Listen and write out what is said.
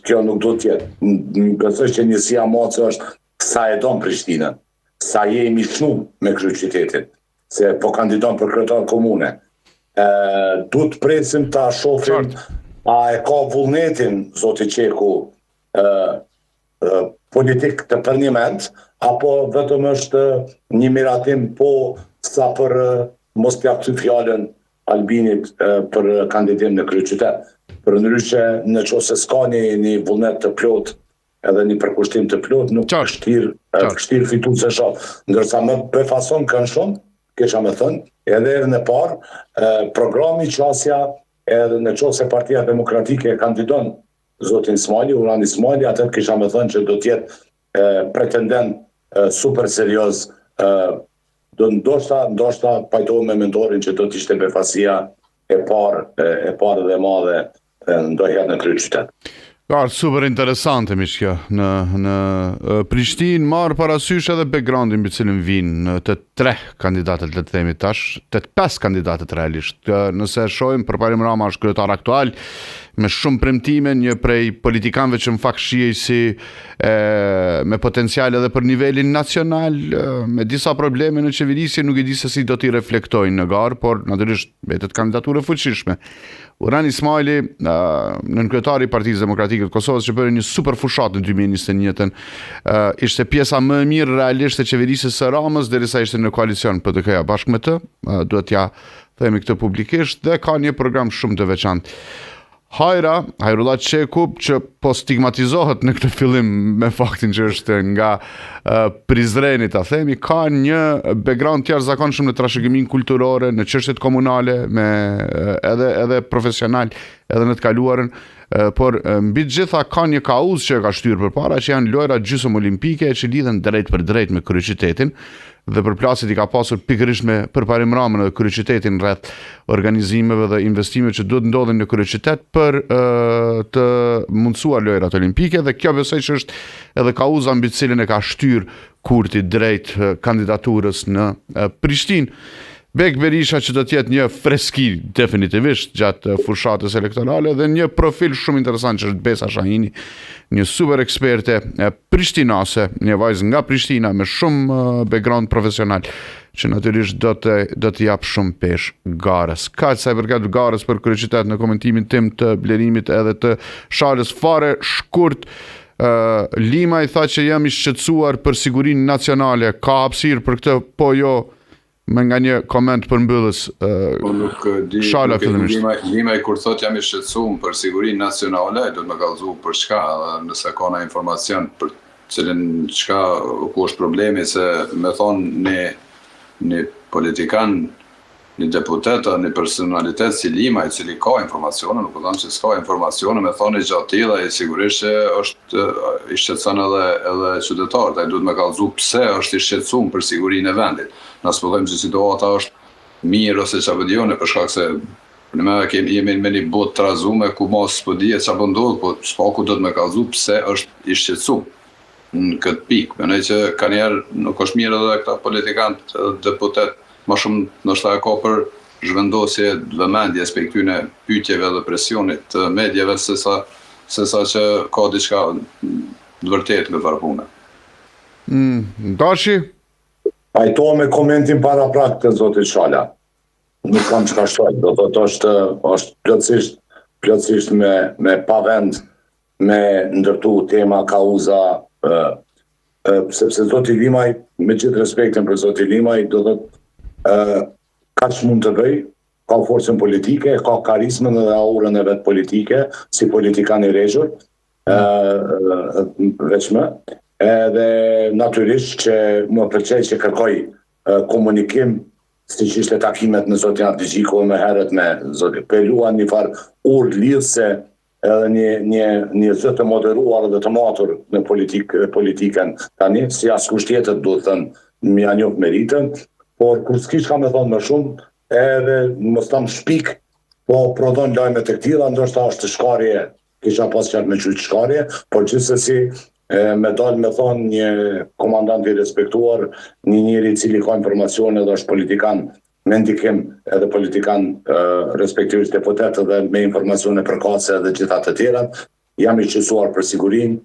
kjo nuk do t'jetë. Besoj që njësia mocë është sa e don Prishtinën, sa jemi shumë me kryeqytetin, se po kandidon për kryetar komune. Du të presim ta shohim a e ka vullnetin zoti Qeku politik të përnjiment, apo vetëm është një miratim po sa për mos t'ja kthy fjalën Albinit për kandidim në kryeqytet. Përndryshe, në qoftë se s'ka një vullnet të plot edhe një përkushtim të plot, nuk vështirë fituese shoh. Ndërsa më befason kanë shumë, kisha me thënë, edhe herën e parë, programi qasja edhe në qoftë se Partia Demokratike kandidon zotin Smali, Urani Smali, atër kisha me thënë që do t'jetë pretendent super serioz. Ndoshta pajtohu me mentorin që do t'ishte befasia e parë dhe madhe ndonjëherë në kryeqytet. Super interesante miq kjo. Në Prishtinë marr parasysh edhe backgroundin mbi cilin vinë të tre kandidatët, le të themi tash, të 5 kandidatët realisht. Nëse shohim përparim Rama është kryetar aktual me shumë premtime, një prej politikanëve që në fakt shihej si me potencial edhe për nivelin nacional, me disa probleme në qeverisje, nuk e di se si do t'i reflektojnë në garë, por natyrisht mbetet kandidaturë fuqishme. Urani Smali, nënkryetari i Partisë Demokratike të Kosovës, që bëri një super fushat në 2021, ishte pjesa më e mirë realisht e qeverisjes së Ramës, derisa ishte në koalicion PDK-ja bashkë me të, duhet ja themi këtë publikisht, dhe ka një program shumë të veçantë. Hajrullah Qeku, që po stigmatizohet në këtë fillim me faktin që është nga Prizreni, ta themi, ka një background të jashtëzakonshëm në trashëgiminë kulturore, në çështjet komunale, edhe profesional, edhe në të kaluarën, por mbi të gjitha ka një kauzë që ka shtyrë përpara, që janë lojrat gjysmë olimpike që lidhen drejt për drejt me kryeqytetin, dhe përplasit i ka pasur pikërisht me përparim Ramën dhe kryeqytetin rreth organizimeve dhe investimeve që duhet ndodhin në kryeqytet për të mundësuar lojrat olimpike, dhe kjo besoj që është edhe kauza mbi të cilën e ka shtyr Kurti drejt kandidaturës në Prishtinë. Bek Berisha që do t'jetë një freski definitivisht gjatë fushatës elektorale, dhe një profil shumë interesant që është Besa Shahini, një super eksperte prishtinase, një vajzë nga Prishtina me shumë background profesional, që natyrisht do të jap shumë pesh garës. Kaq sa i përket garës për kryeqytet në komentimin tim të Blerimit edhe të Shalës fare shkurt, Lima i tha që jam i shqetësuar për sigurinë nacionale, ka hapësirë për këtë, po jo, me nga një koment për mbyllës. Shala fillimisht. Lima i kur thot jam i shqetësuar për sigurinë nacionale, do të më kallëzu për çka, nëse ka në informacion për cilin çka ku është problemi, se me thonë një politikan, një deputet, një personalitet si Lima, i cili ka informacione, nuk thonë që s'ka informacione, me thonë i gjatë tilla, i sigurisht që është i shqetëson edhe qytetarët, ai duhet me kallëzu pse është i shqetësuar për sigurinë e vendit. Nësë po thëmë që situata është mirë ose që apëdjone, për shkak se jemi me një botë të razume ku mos s'po dihet që apëndodhë, po s'paku do të me kallëzu pse është i shqetësuar në këtë pikë. Menoj që ka njerë nuk është mirë edhe këta politikantë deputet, ma shumë nështë ta ka për zhvendosje vëmendje aspekt këtyne pyetjeve dhe presionit të medjeve se sa që ka diçka të vërtet në farë pune. Dashi? Pajto me komentin para prak të zotit Shala. Nuk kam çka shtoj, do të është plotësisht me pavend me ndërtu tema kauza, sepse zoti Limaj, me gjithë respektin për zoti Limaj, do të kaq mund të bëj, ka forcën politike, ka karizmën dhe aurën e vetë politike, si politikan i rregjur, veçmë, edhe natyrisht që më pëlqej që kërkoj komunikim, siç ishte takimet në zotin Ardigjiku me herët me zotin Pelua, një farë urë lidhse edhe një zë të moderuar dhe të matur në politikën tani, si askush tjetër duhet thënë më ja njoh meritën, por kur s'kish ka me thonë më shumë, edhe mos tam shpik, po prodhon lajme të këtilla, ndoshta është shkarje, kisha pas qenë me qytë shkarje, por gjithsesi me dalë me thonë një komandant i respektuar, një njeri i cili ka informacione dhe është politikan me ndikim edhe politikan respektivisht deputet dhe me informacione përkatëse dhe gjitha të tjera, jam i qetësuar për sigurinë,